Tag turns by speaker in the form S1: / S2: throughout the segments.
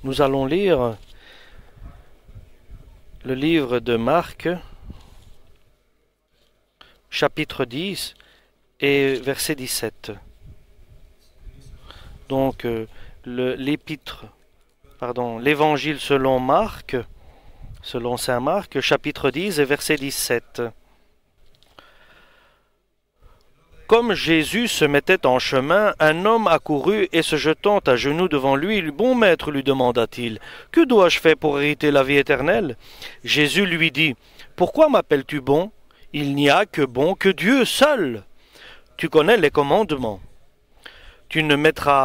S1: Nous allons lire le livre de Marc, chapitre 10 et verset 17. Donc, l'évangile selon Marc, selon saint Marc, chapitre 10 et verset 17. Comme Jésus se mettait en chemin, un homme accourut et se jetant à genoux devant lui, « Bon maître, lui demanda-t-il, que dois-je faire pour hériter la vie éternelle ?» Jésus lui dit, « Pourquoi m'appelles-tu bon? Il n'y a que bon que Dieu seul. Tu connais les commandements. Tu ne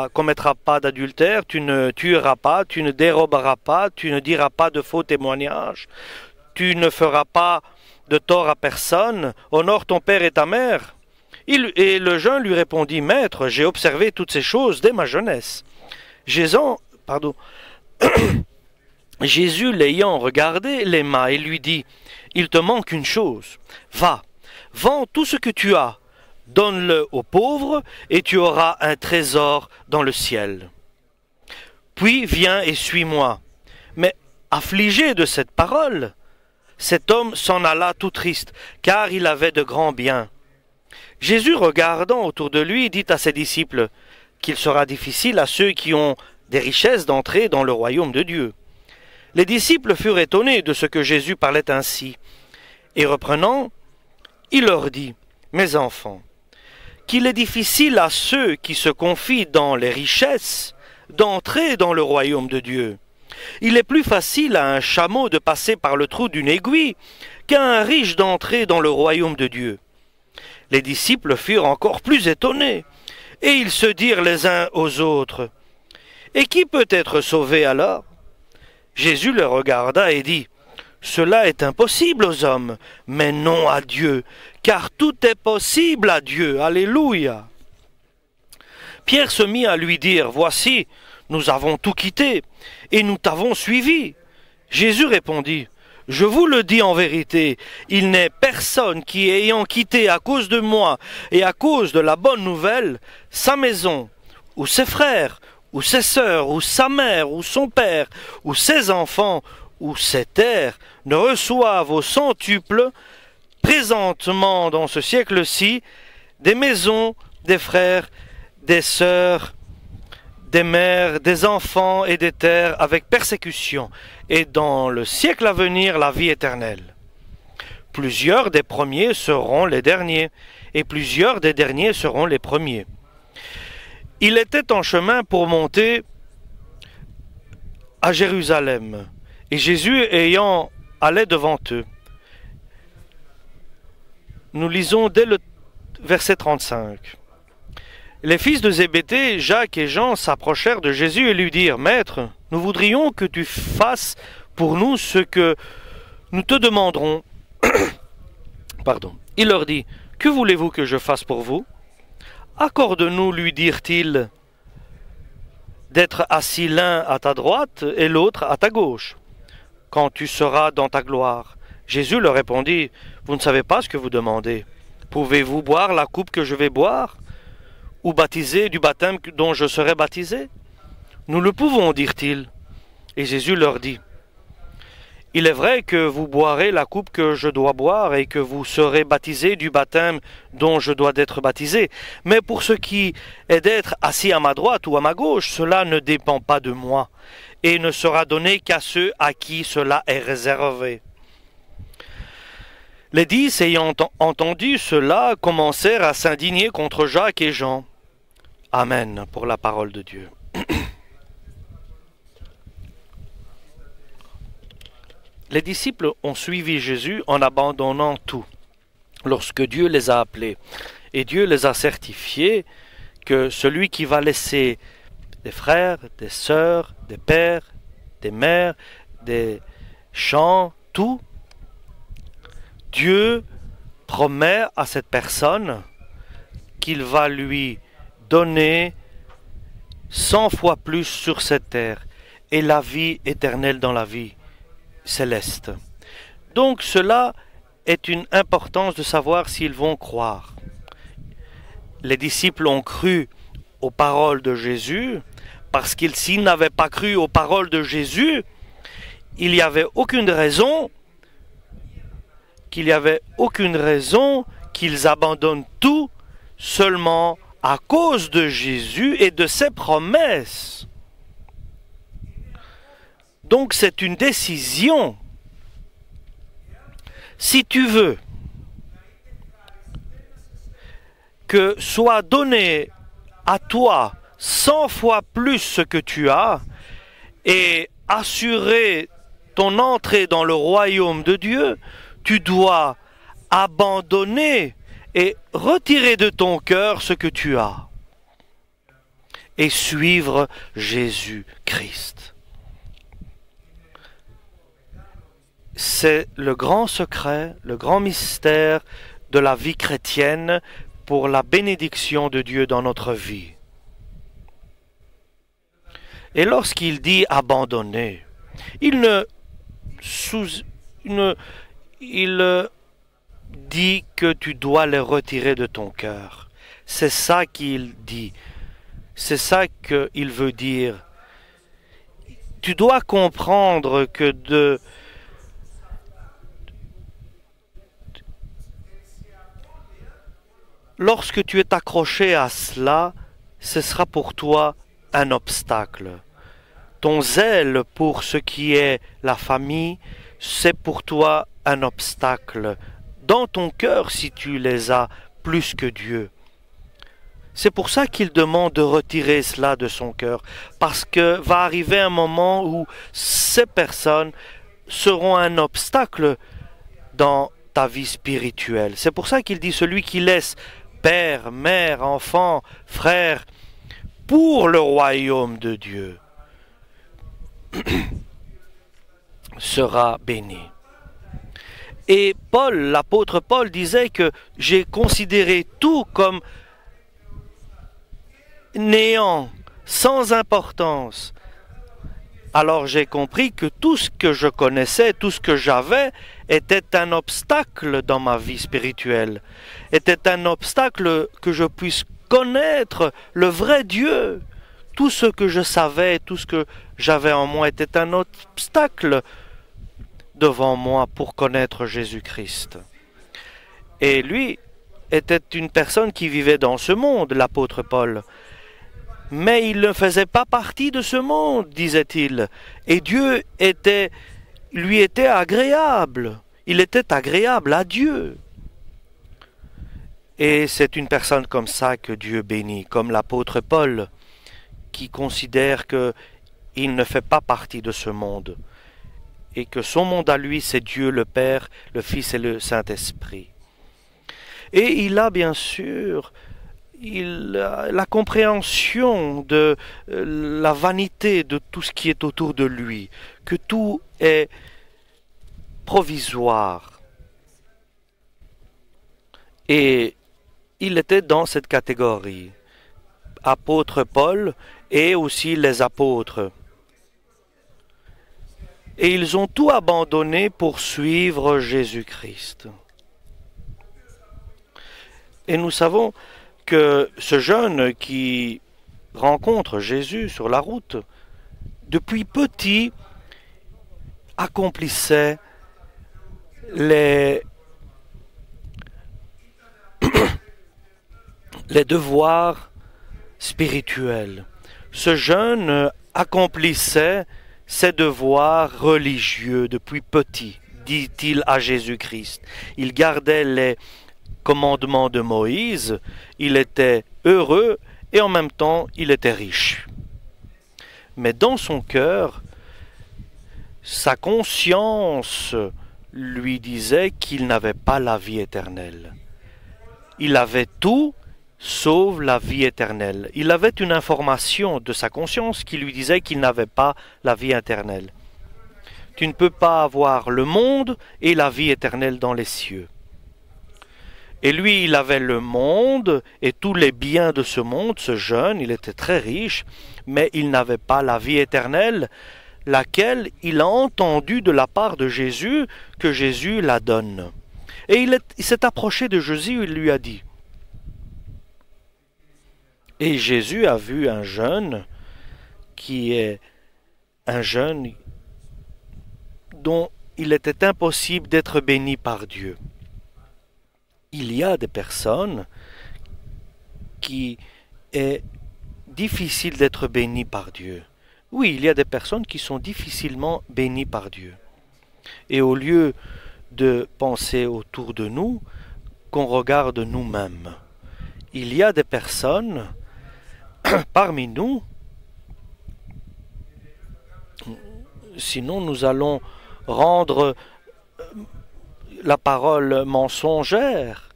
S1: commettras pas d'adultère, tu ne tueras pas, tu ne déroberas pas, tu ne diras pas de faux témoignages, tu ne feras pas de tort à personne, honore ton père et ta mère. » Et le jeune lui répondit, « Maître, j'ai observé toutes ces choses dès ma jeunesse. » Jésus l'ayant regardé, l'aima et lui dit, « Il te manque une chose. Va, vends tout ce que tu as, donne-le aux pauvres, et tu auras un trésor dans le ciel. Puis viens et suis-moi. » Mais affligé de cette parole, cet homme s'en alla tout triste, car il avait de grands biens. Jésus, regardant autour de lui, dit à ses disciples qu'il sera difficile à ceux qui ont des richesses d'entrer dans le royaume de Dieu. Les disciples furent étonnés de ce que Jésus parlait ainsi. Et reprenant, il leur dit, « Mes enfants, qu'il est difficile à ceux qui se confient dans les richesses d'entrer dans le royaume de Dieu. Il est plus facile à un chameau de passer par le trou d'une aiguille qu'à un riche d'entrer dans le royaume de Dieu. » Les disciples furent encore plus étonnés, et ils se dirent les uns aux autres, « Et qui peut être sauvé alors ?» Jésus les regarda et dit, « Cela est impossible aux hommes, mais non à Dieu, car tout est possible à Dieu. » Alléluia. Pierre se mit à lui dire, « Voici, nous avons tout quitté, et nous t'avons suivi. » Jésus répondit, « Je vous le dis en vérité, il n'est personne qui, ayant quitté à cause de moi et à cause de la bonne nouvelle, sa maison, ou ses frères, ou ses sœurs, ou sa mère, ou son père, ou ses enfants, ou ses terres, ne reçoive au centuple, présentement dans ce siècle-ci, des maisons, des frères, des sœurs, des mères, des enfants et des terres avec persécution, et dans le siècle à venir la vie éternelle. Plusieurs des premiers seront les derniers, et plusieurs des derniers seront les premiers. Il était en chemin pour monter à Jérusalem, et Jésus allait devant eux. Nous lisons dès le verset 35. Les fils de Zébédée, Jacques et Jean, s'approchèrent de Jésus et lui dirent, « Maître, nous voudrions que tu fasses pour nous ce que nous te demanderons. » Il leur dit, « Que voulez-vous que je fasse pour vous ?» « Accorde-nous, lui dirent-ils, d'être assis l'un à ta droite et l'autre à ta gauche, quand tu seras dans ta gloire. » Jésus leur répondit, « Vous ne savez pas ce que vous demandez. Pouvez-vous boire la coupe que je vais boire, ou baptiser du baptême dont je serai baptisé? » Nous le pouvons, dirent-ils. Et Jésus leur dit, il est vrai que vous boirez la coupe que je dois boire et que vous serez baptisés du baptême dont je dois être baptisé. Mais pour ce qui est d'être assis à ma droite ou à ma gauche, cela ne dépend pas de moi et ne sera donné qu'à ceux à qui cela est réservé. Les 10 ayant entendu cela commencèrent à s'indigner contre Jacques et Jean. Amen pour la parole de Dieu. Les disciples ont suivi Jésus en abandonnant tout, lorsque Dieu les a appelés. Et Dieu les a certifiés que celui qui va laisser des frères, des sœurs, des pères, des mères, des champs, tout, Dieu promet à cette personne qu'il va lui donner 100 fois plus sur cette terre et la vie éternelle dans la vie céleste. Donc cela est une importance de savoir s'ils vont croire. Les disciples ont cru aux paroles de Jésus parce qu'il s'ils n'avaient pas cru aux paroles de Jésus, il n'y avait aucune raison qu'ils abandonnent tout seulement à cause de Jésus et de ses promesses. Donc c'est une décision. Si tu veux que soit donné à toi 100 fois plus ce que tu as et assurer ton entrée dans le royaume de Dieu, tu dois abandonner et retirer de ton cœur ce que tu as et suivre Jésus-Christ. C'est le grand secret, le grand mystère de la vie chrétienne pour la bénédiction de Dieu dans notre vie. Et lorsqu'il dit abandonner, il dit que tu dois les retirer de ton cœur. C'est ça qu'il dit. C'est ça qu'il veut dire. Tu dois comprendre que lorsque tu es accroché à cela, ce sera pour toi un obstacle. Ton zèle pour ce qui est la famille, c'est pour toi un obstacle dans ton cœur si tu les as plus que Dieu. C'est pour ça qu'il demande de retirer cela de son cœur, parce que va arriver un moment où ces personnes seront un obstacle dans ta vie spirituelle. C'est pour ça qu'il dit celui qui laisse père, mère, enfant, frère, pour le royaume de Dieu sera béni. Et Paul, l'apôtre Paul, disait que j'ai considéré tout comme néant, sans importance. Alors j'ai compris que tout ce que je connaissais, tout ce que j'avais, était un obstacle dans ma vie spirituelle, était un obstacle que je puisse connaître le vrai Dieu. Tout ce que je savais, tout ce que j'avais en moi était un obstacle devant moi pour connaître Jésus-Christ. Et lui était une personne qui vivait dans ce monde, l'apôtre Paul. Mais il ne faisait pas partie de ce monde, disait-il. Et Dieu lui était agréable. Il était agréable à Dieu. Et c'est une personne comme ça que Dieu bénit, comme l'apôtre Paul, qui considère qu'il ne fait pas partie de ce monde, et que son monde à lui, c'est Dieu le Père, le Fils et le Saint-Esprit. Et il a bien sûr la compréhension de la vanité de tout ce qui est autour de lui, que tout est provisoire. Et il était dans cette catégorie, apôtre Paul et aussi les apôtres. Et ils ont tout abandonné pour suivre Jésus-Christ. Et nous savons que ce jeune qui rencontre Jésus sur la route, depuis petit, accomplissait les devoirs spirituels. Ce jeune accomplissait ses devoirs religieux depuis petit, dit-il à Jésus-Christ. Il gardait les commandements de Moïse, il était heureux et en même temps il était riche. Mais dans son cœur, sa conscience lui disait qu'il n'avait pas la vie éternelle. Il avait tout sauf la vie éternelle. Il avait une information de sa conscience qui lui disait qu'il n'avait pas la vie éternelle. Tu ne peux pas avoir le monde et la vie éternelle dans les cieux. Et lui, il avait le monde et tous les biens de ce monde, ce jeune, il était très riche, mais il n'avait pas la vie éternelle, laquelle il a entendu de la part de Jésus que Jésus la donne. Et il s'est approché de Jésus et il lui a dit. Et Jésus a vu un jeune qui est un jeune dont il était impossible d'être béni par Dieu. Il y a des personnes qui est difficile d'être bénies par Dieu. Oui, il y a des personnes qui sont difficilement bénies par Dieu. Et au lieu de penser autour de nous, qu'on regarde nous-mêmes. Il y a des personnes parmi nous, sinon nous allons rendre la parole mensongère.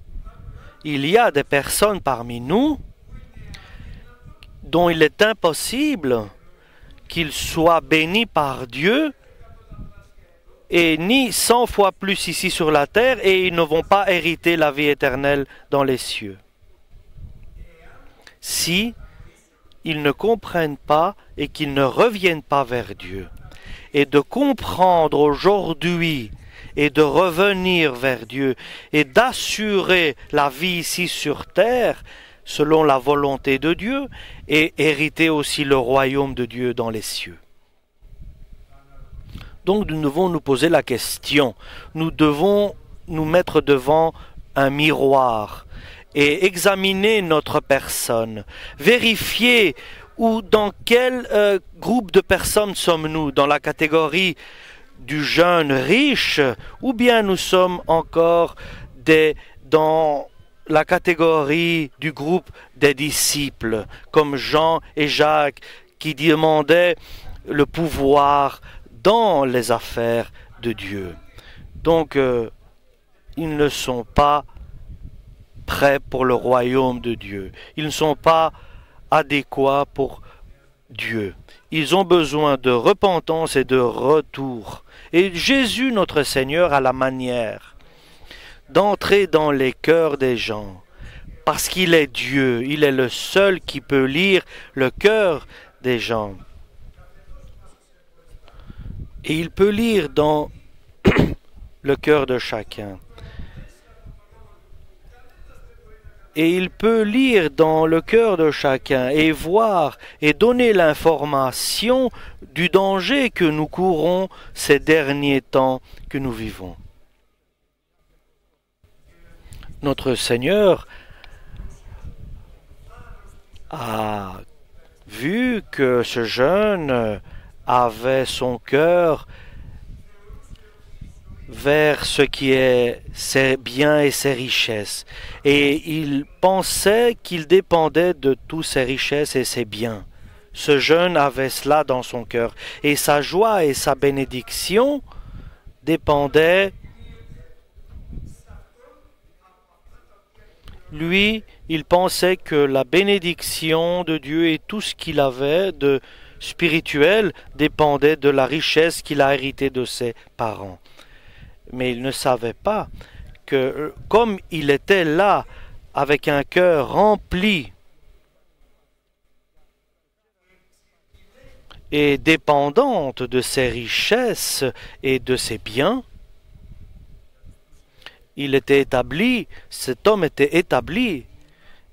S1: Il y a des personnes parmi nous dont il est impossible qu'ils soient bénis par Dieu et ni 100 fois plus ici sur la terre, et ils ne vont pas hériter la vie éternelle dans les cieux. Si ils ne comprennent pas et qu'ils ne reviennent pas vers Dieu, et de comprendre aujourd'hui et de revenir vers Dieu et d'assurer la vie ici sur terre selon la volonté de Dieu et hériter aussi le royaume de Dieu dans les cieux. Donc nous devons nous poser la question, nous devons nous mettre devant un miroir et examiner notre personne, vérifier ou dans quel groupe de personnes sommes-nous, dans la catégorie du jeune riche, ou bien nous sommes encore dans la catégorie du groupe des disciples, comme Jean et Jacques, qui demandaient le pouvoir dans les affaires de Dieu. Donc, ils ne sont pas prêts pour le royaume de Dieu. Ils ne sont pas adéquats pour Dieu. Ils ont besoin de repentance et de retour. Et Jésus, notre Seigneur, a la manière d'entrer dans les cœurs des gens. Parce qu'il est Dieu, il est le seul qui peut lire le cœur des gens. Et il peut lire dans le cœur de chacun. Et il peut lire dans le cœur de chacun et voir et donner l'information du danger que nous courons ces derniers temps que nous vivons. Notre Seigneur a vu que ce jeune avait son cœur vers ce qui est ses biens et ses richesses. Et il pensait qu'il dépendait de tous ses richesses et ses biens. Ce jeune avait cela dans son cœur. Et sa joie et sa bénédiction dépendaient. Lui, il pensait que la bénédiction de Dieu et tout ce qu'il avait de spirituel dépendait de la richesse qu'il a héritée de ses parents. Mais il ne savait pas que comme il était là avec un cœur rempli et dépendante de ses richesses et de ses biens, il était établi, cet homme était établi,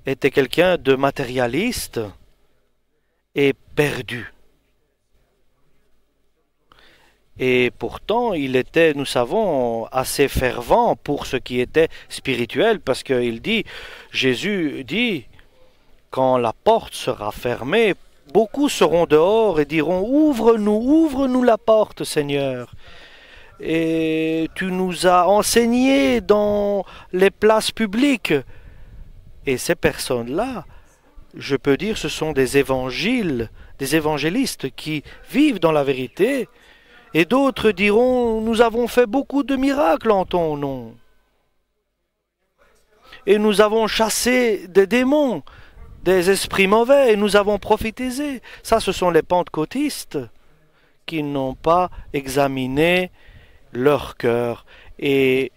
S1: était quelqu'un de matérialiste et perdu. Et pourtant, il était, nous savons, assez fervent pour ce qui était spirituel, parce qu'il dit, Jésus dit, quand la porte sera fermée, beaucoup seront dehors et diront, ouvre-nous la porte, Seigneur. Et tu nous as enseigné dans les places publiques. Et ces personnes-là, je peux dire, ce sont des évangélistes qui vivent dans la vérité. Et d'autres diront, nous avons fait beaucoup de miracles en ton nom. Et nous avons chassé des démons, des esprits mauvais, et nous avons prophétisé. Ça, ce sont les pentecôtistes qui n'ont pas examiné leur cœur et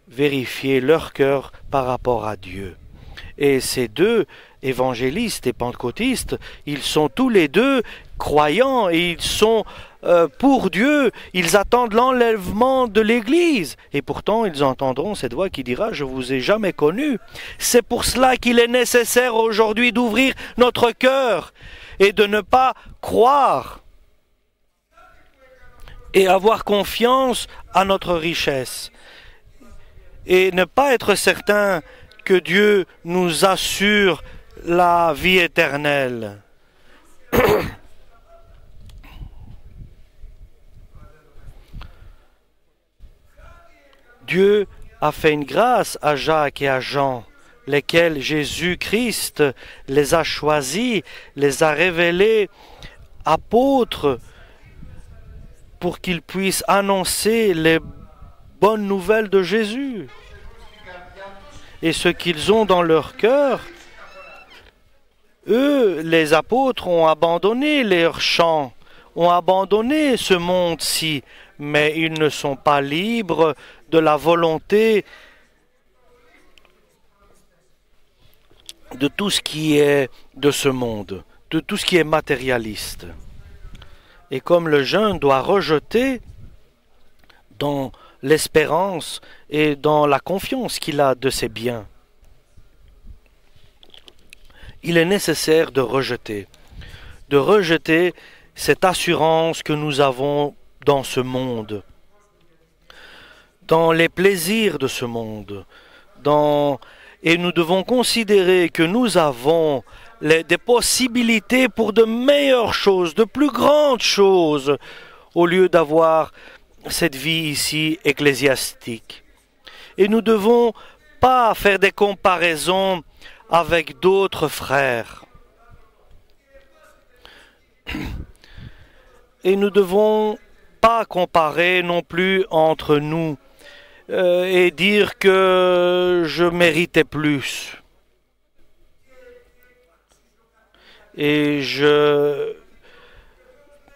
S1: vérifié leur cœur par rapport à Dieu. Et ces deux évangélistes et pentecôtistes, ils sont tous les deux croyants et ils sont pour Dieu, ils attendent l'enlèvement de l'Église. Et pourtant, ils entendront cette voix qui dira « Je vous ai jamais connu ». C'est pour cela qu'il est nécessaire aujourd'hui d'ouvrir notre cœur et de ne pas croire et avoir confiance à notre richesse et ne pas être certain que Dieu nous assure la vie éternelle. Dieu a fait une grâce à Jacques et à Jean, lesquels Jésus-Christ les a choisis, les a révélés apôtres pour qu'ils puissent annoncer les bonnes nouvelles de Jésus. Et ce qu'ils ont dans leur cœur, eux, les apôtres, ont abandonné leurs champs, ont abandonné ce monde-ci, mais ils ne sont pas libres de la volonté de tout ce qui est de ce monde, de tout ce qui est matérialiste. Et comme le jeune doit rejeter dans l'espérance et dans la confiance qu'il a de ses biens, il est nécessaire de rejeter cette assurance que nous avons dans ce monde, dans les plaisirs de ce monde, et nous devons considérer que nous avons des possibilités pour de meilleures choses, de plus grandes choses, au lieu d'avoir cette vie ici ecclésiastique. Et nous ne devons pas faire des comparaisons avec d'autres frères. Et nous ne devons pas comparer non plus entre nous et dire que je méritais plus. Et je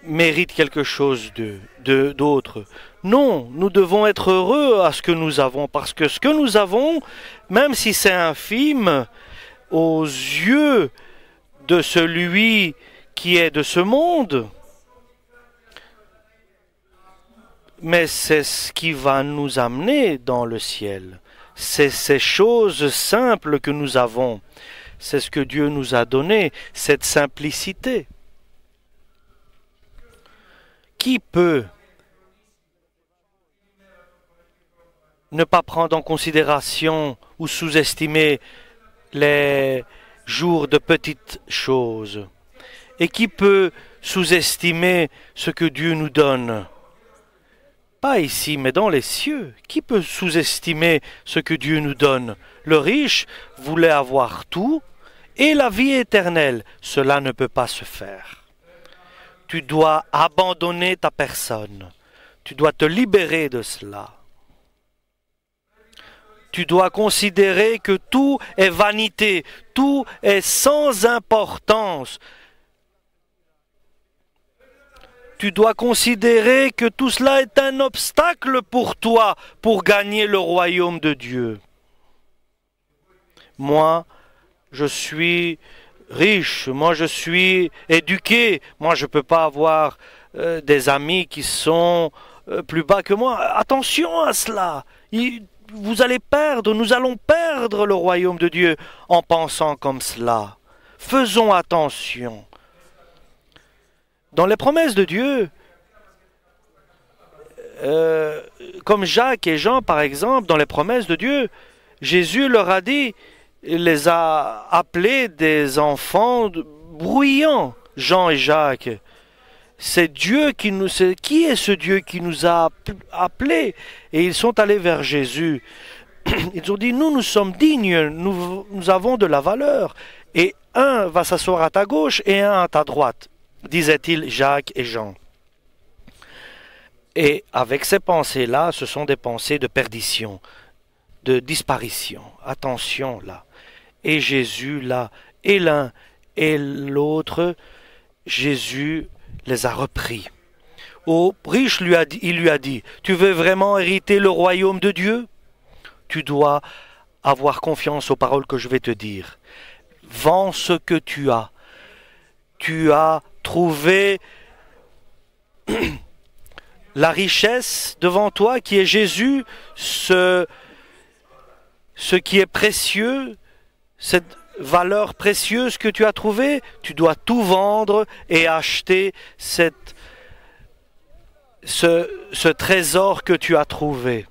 S1: mérite quelque chose d'autre. Non, nous devons être heureux à ce que nous avons, parce que ce que nous avons, même si c'est infime, aux yeux de celui qui est de ce monde, mais c'est ce qui va nous amener dans le ciel. C'est ces choses simples que nous avons. C'est ce que Dieu nous a donné, cette simplicité. Qui peut ne pas prendre en considération ou sous-estimer les jours de petites choses? Et qui peut sous-estimer ce que Dieu nous donne? Pas ici, mais dans les cieux. Qui peut sous-estimer ce que Dieu nous donne? Le riche voulait avoir tout et la vie éternelle. Cela ne peut pas se faire. Tu dois abandonner ta personne. Tu dois te libérer de cela. Tu dois considérer que tout est vanité, tout est sans importance. Tu dois considérer que tout cela est un obstacle pour toi pour gagner le royaume de Dieu. Moi, je suis riche, moi je suis éduqué, moi je ne peux pas avoir des amis qui sont plus bas que moi. Attention à cela. Vous allez perdre, nous allons perdre le royaume de Dieu en pensant comme cela. Faisons attention. Dans les promesses de Dieu, comme Jacques et Jean par exemple, dans les promesses de Dieu, Jésus leur a dit, il les a appelés des enfants bruyants, Jean et Jacques. C'est Dieu qui est ce Dieu qui nous a appelés? Et ils sont allés vers Jésus. Ils ont dit, nous sommes dignes, nous avons de la valeur. Et un va s'asseoir à ta gauche et un à ta droite, disaient-ils Jacques et Jean. Et avec ces pensées-là, ce sont des pensées de perdition, de disparition. Attention là. Et Jésus là, et l'un et l'autre, Jésus les a repris. Au riche, il lui a dit, tu veux vraiment hériter le royaume de Dieu? Tu dois avoir confiance aux paroles que je vais te dire. Vends ce que tu as. Tu as trouvé la richesse devant toi qui est Jésus, ce qui est précieux, valeur précieuse que tu as trouvée, tu dois tout vendre et acheter ce trésor que tu as trouvé.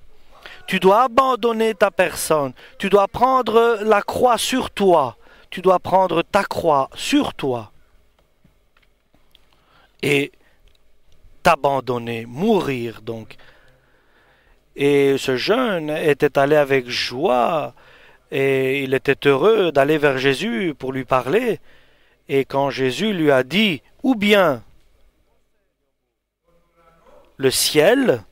S1: Tu dois abandonner ta personne. Tu dois prendre la croix sur toi. Tu dois prendre ta croix sur toi. Et t'abandonner, mourir donc. Et ce jeune était allé avec joie et il était heureux d'aller vers Jésus pour lui parler. Et quand Jésus lui a dit, ou bien le ciel,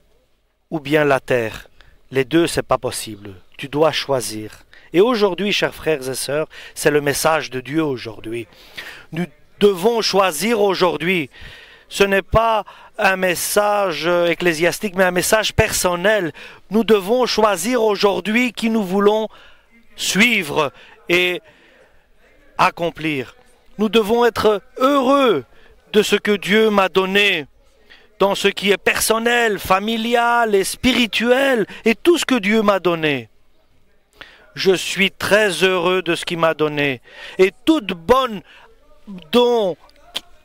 S1: ou bien la terre, les deux, c'est pas possible. Tu dois choisir. Et aujourd'hui, chers frères et sœurs, c'est le message de Dieu aujourd'hui. Nous devons choisir aujourd'hui. Ce n'est pas un message ecclésiastique, mais un message personnel. Nous devons choisir aujourd'hui qui nous voulons suivre et accomplir. Nous devons être heureux de ce que Dieu m'a donné, dans ce qui est personnel, familial et spirituel, et tout ce que Dieu m'a donné. Je suis très heureux de ce qu'il m'a donné. Et toute bonne don,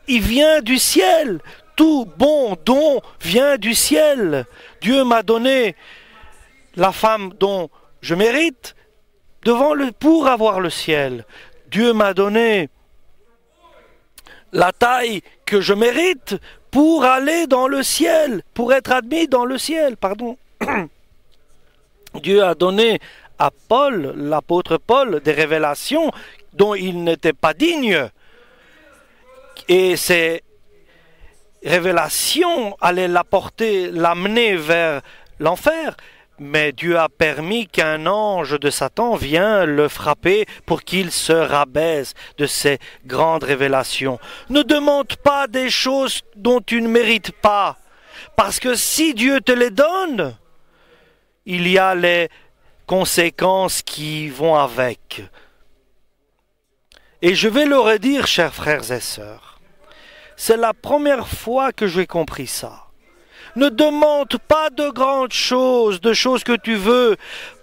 S1: il vient du ciel. Tout bon don vient du ciel. Dieu m'a donné la femme dont je mérite pour avoir le ciel. Dieu m'a donné la taille que je mérite pour aller dans le ciel, pour être admis dans le ciel, pardon. Dieu a donné à Paul, l'apôtre Paul, des révélations dont il n'était pas digne. Et ces révélations allaient l'amener vers l'enfer. Mais Dieu a permis qu'un ange de Satan vienne le frapper pour qu'il se rabaisse de ces grandes révélations. Ne demande pas des choses dont tu ne mérites pas. Parce que si Dieu te les donne, il y a les conséquences qui vont avec. Et je vais le redire, chers frères et sœurs. C'est la première fois que j'ai compris ça. Ne demande pas de grandes choses, de choses que tu veux,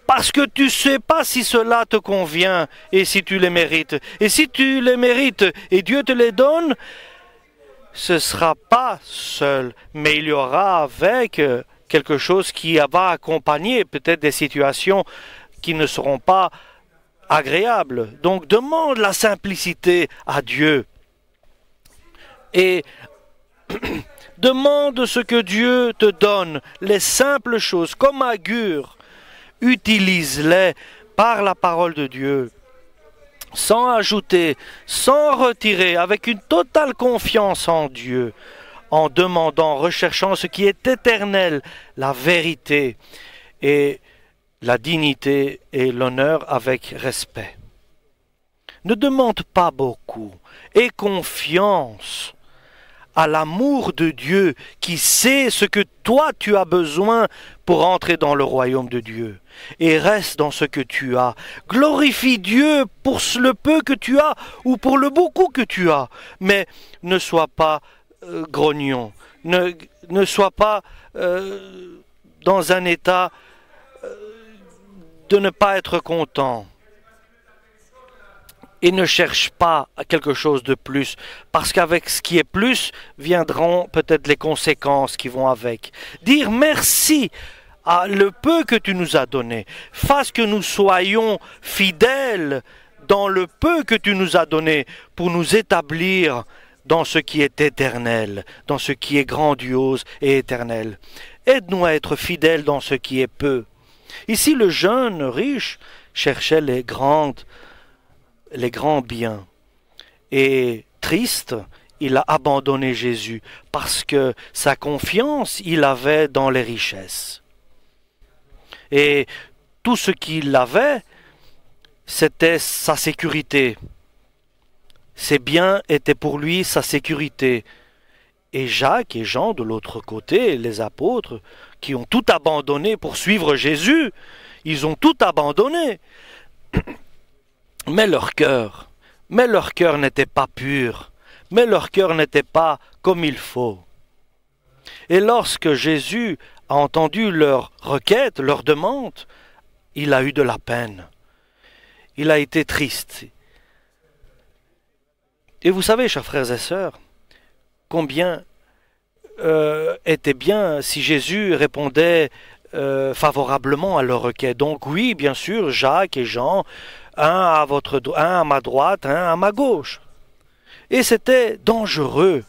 S1: parce que tu ne sais pas si cela te convient et si tu les mérites. Et si tu les mérites et Dieu te les donne, ce ne sera pas seul, mais il y aura avec quelque chose qui va accompagner peut-être des situations qui ne seront pas agréables. Donc demande la simplicité à Dieu. Et demande ce que Dieu te donne, les simples choses, comme Agur, utilise-les par la parole de Dieu, sans ajouter, sans retirer, avec une totale confiance en Dieu, en demandant, recherchant ce qui est éternel, la vérité et la dignité et l'honneur avec respect. Ne demande pas beaucoup, aie confiance à l'amour de Dieu qui sait ce que toi tu as besoin pour entrer dans le royaume de Dieu. Et reste dans ce que tu as. Glorifie Dieu pour le peu que tu as ou pour le beaucoup que tu as. Mais ne sois pas grognon. Ne sois pas dans un état de ne pas être content. Et ne cherche pas quelque chose de plus, parce qu'avec ce qui est plus, viendront peut-être les conséquences qui vont avec. Dire merci à le peu que tu nous as donné. Fasse que nous soyons fidèles dans le peu que tu nous as donné pour nous établir dans ce qui est éternel, dans ce qui est grandiose et éternel. Aide-nous à être fidèles dans ce qui est peu. Ici, le jeune riche cherchait les grands biens. Et triste, il a abandonné Jésus parce que sa confiance, il avait dans les richesses. Et tout ce qu'il avait, c'était sa sécurité. Ses biens étaient pour lui sa sécurité. Et Jacques et Jean, de l'autre côté, les apôtres, qui ont tout abandonné pour suivre Jésus, ils ont tout abandonné. Mais leur cœur n'était pas pur, mais leur cœur n'était pas comme il faut. Et lorsque Jésus a entendu leur requête, leur demande, il a eu de la peine. Il a été triste. Et vous savez, chers frères et sœurs, combien était bien si Jésus répondait favorablement à leur requête. Donc oui, bien sûr, Jacques et Jean, un à ma droite, un à ma gauche. Et c'était dangereux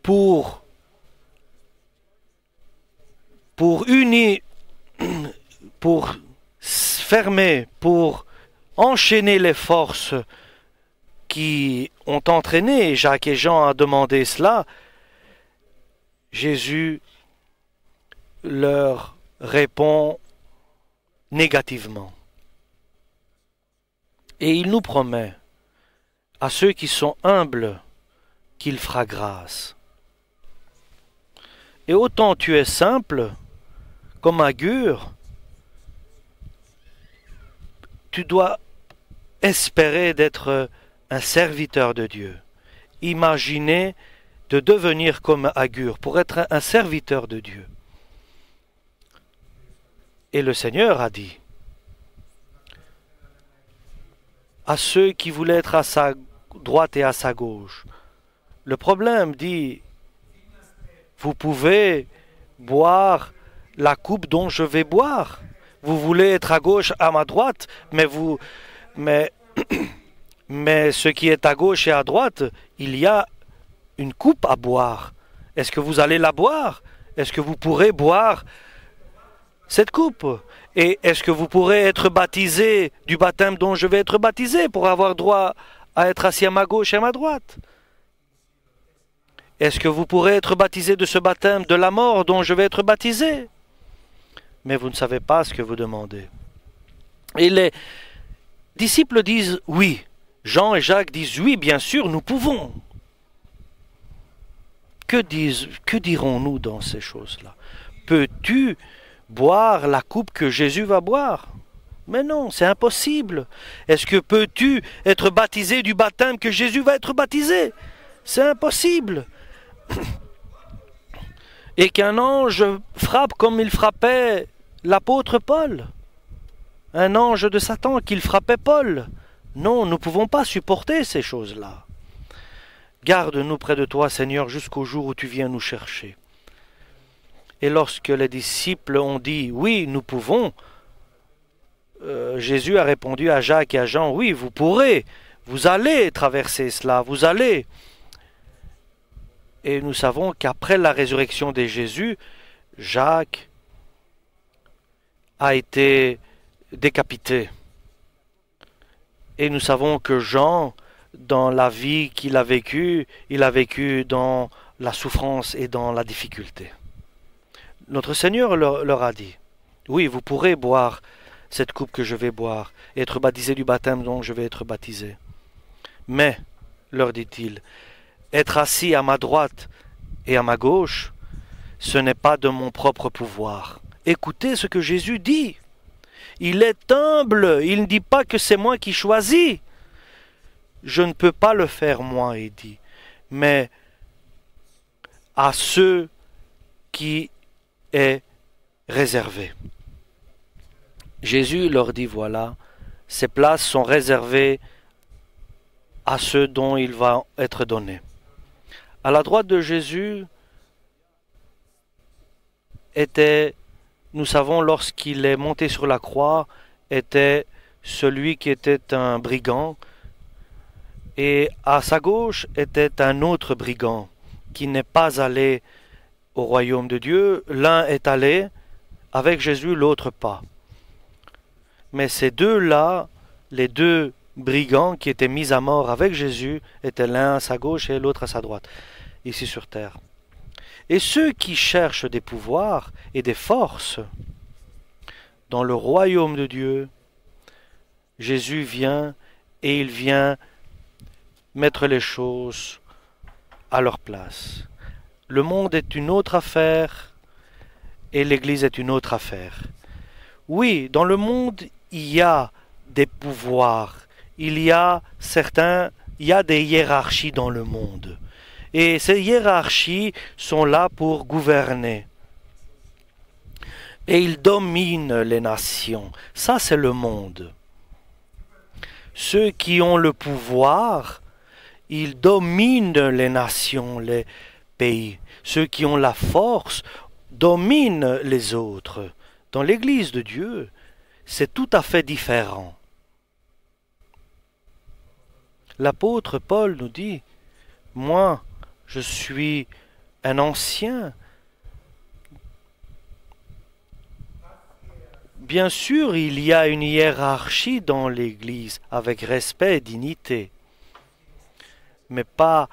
S1: pour unir, pour fermer, pour enchaîner les forces qui ont entraîné Jacques et Jean à demander cela. Jésus leur répond négativement. Et il nous promet, à ceux qui sont humbles, qu'il fera grâce. Et autant tu es simple, comme Agur, tu dois espérer d'être un serviteur de Dieu. Imaginez de devenir comme Agur pour être un serviteur de Dieu. Et le Seigneur a dit à ceux qui voulaient être à sa droite et à sa gauche, le problème dit, vous pouvez boire la coupe dont je vais boire. Vous voulez être à gauche, à ma droite, mais ce qui est à gauche et à droite, il y a une coupe à boire. Est-ce que vous allez la boire? Est-ce que vous pourrez boire cette coupe? Et est-ce que vous pourrez être baptisé du baptême dont je vais être baptisé pour avoir droit à être assis à ma gauche et à ma droite? Est-ce que vous pourrez être baptisé de ce baptême de la mort dont je vais être baptisé? Mais vous ne savez pas ce que vous demandez. Et les disciples disent oui. Jean et Jacques disent oui, bien sûr, nous pouvons. Que dirons-nous dans ces choses-là? Peux-tu boire la coupe que Jésus va boire? Mais non, c'est impossible. Est-ce que peux-tu être baptisé du baptême que Jésus va être baptisé? C'est impossible. Et qu'un ange frappe comme il frappait l'apôtre Paul. Un ange de Satan qu'il frappait Paul. Non, nous ne pouvons pas supporter ces choses-là. Garde-nous près de toi, Seigneur, jusqu'au jour où tu viens nous chercher. Et lorsque les disciples ont dit « Oui, nous pouvons », Jésus a répondu à Jacques et à Jean « Oui, vous pourrez, vous allez traverser cela, vous allez ». Et nous savons qu'après la résurrection de Jésus, Jacques a été décapité. Et nous savons que Jean, dans la vie qu'il a vécue, il a vécu dans la souffrance et dans la difficulté. Notre Seigneur leur a dit, oui, vous pourrez boire cette coupe que je vais boire, et être baptisé du baptême dont je vais être baptisé. Mais, leur dit-il, être assis à ma droite et à ma gauche, ce n'est pas de mon propre pouvoir. Écoutez ce que Jésus dit. Il est humble, il ne dit pas que c'est moi qui choisis. Je ne peux pas le faire moi, il dit, mais à ceux qui est réservé. Jésus leur dit, voilà, ces places sont réservées à ceux dont il va être donné. À la droite de Jésus était, nous savons, lorsqu'il est monté sur la croix, était celui qui était un brigand, et à sa gauche était un autre brigand qui n'est pas allé au royaume de Dieu. L'un est allé avec Jésus, l'autre pas. Mais ces deux-là, les deux brigands qui étaient mis à mort avec Jésus, étaient l'un à sa gauche et l'autre à sa droite, ici sur terre. Et ceux qui cherchent des pouvoirs et des forces dans le royaume de Dieu, Jésus vient et il vient mettre les choses à leur place. Le monde est une autre affaire et l'Église est une autre affaire. Oui, dans le monde, il y a des pouvoirs, il y a des hiérarchies dans le monde. Et ces hiérarchies sont là pour gouverner. Et ils dominent les nations. Ça, c'est le monde. Ceux qui ont le pouvoir, ils dominent les nations, les pays. Ceux qui ont la force dominent les autres. Dans l'Église de Dieu, c'est tout à fait différent. L'apôtre Paul nous dit, moi, je suis un ancien. Bien sûr, il y a une hiérarchie dans l'Église, avec respect et dignité, mais pas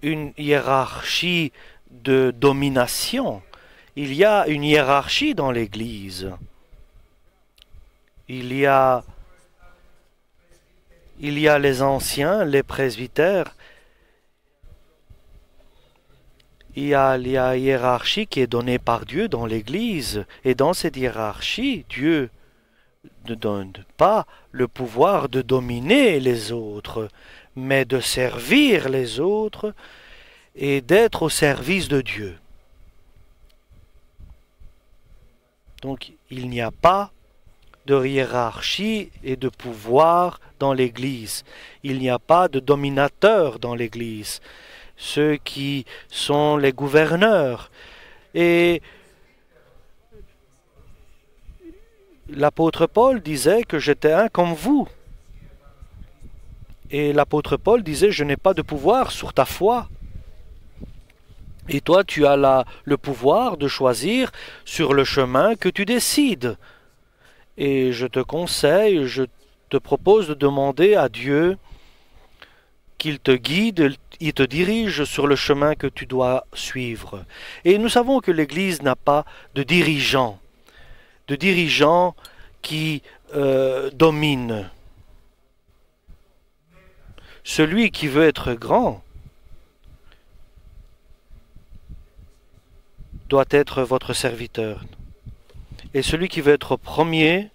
S1: une hiérarchie de domination. Il y a une hiérarchie dans l'Église. Il y a les anciens, les presbytères. Il y a la hiérarchie qui est donnée par Dieu dans l'Église. Et dans cette hiérarchie, Dieu ne donne pas le pouvoir de dominer les autres, mais de servir les autres et d'être au service de Dieu. Donc, il n'y a pas de hiérarchie et de pouvoir dans l'Église. Il n'y a pas de dominateur dans l'Église. Ceux qui sont les gouverneurs. Et l'apôtre Paul disait que j'étais un comme vous. Et l'apôtre Paul disait, je n'ai pas de pouvoir sur ta foi. Et toi, tu as le pouvoir de choisir sur le chemin que tu décides. Et je te conseille, je te propose de demander à Dieu qu'il te guide, il te dirige sur le chemin que tu dois suivre. Et nous savons que l'Église n'a pas de dirigeants qui dominent. Celui qui veut être grand doit être votre serviteur. Et celui qui veut être premier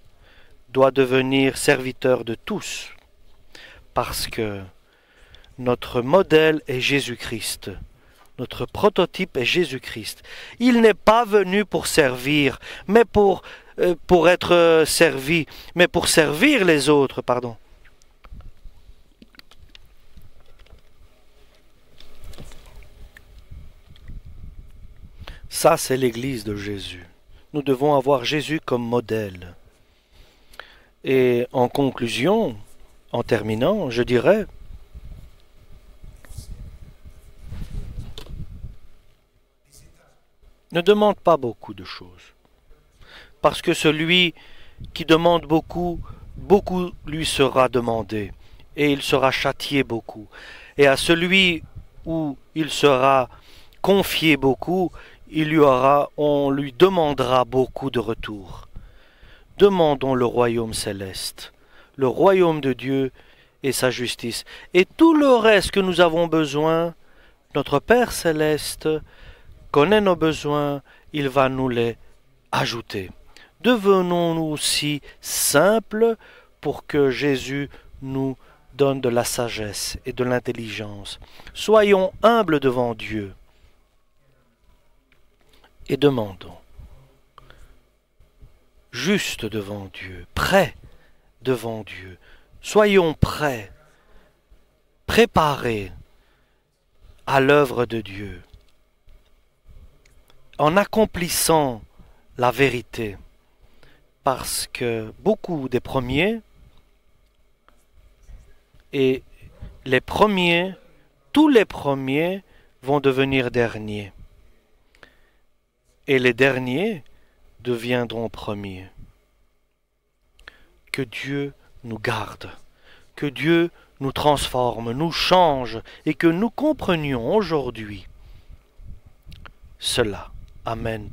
S1: doit devenir serviteur de tous. Parce que notre modèle est Jésus-Christ. Notre prototype est Jésus-Christ. Il n'est pas venu pour servir, mais pour être servi, mais pour servir les autres, pardon. Ça, c'est l'Église de Jésus. Nous devons avoir Jésus comme modèle. Et en conclusion, en terminant, je dirais, ne demande pas beaucoup de choses. Parce que celui qui demande beaucoup, beaucoup lui sera demandé. Et il sera châtié beaucoup. Et à celui où il sera confié beaucoup, on lui demandera beaucoup de retour. Demandons le royaume céleste, le royaume de Dieu et sa justice. Et tout le reste que nous avons besoin, notre Père céleste connaît nos besoins, il va nous les ajouter. Devenons-nous aussi simples pour que Jésus nous donne de la sagesse et de l'intelligence. Soyons humbles devant Dieu et demandons. Juste devant Dieu, prêts devant Dieu. Soyons prêts, préparés à l'œuvre de Dieu, en accomplissant la vérité, parce que beaucoup des premiers, et les premiers, tous les premiers vont devenir derniers, et les derniers deviendront premiers. Que Dieu nous garde, que Dieu nous transforme, nous change, et que nous comprenions aujourd'hui cela. Amen.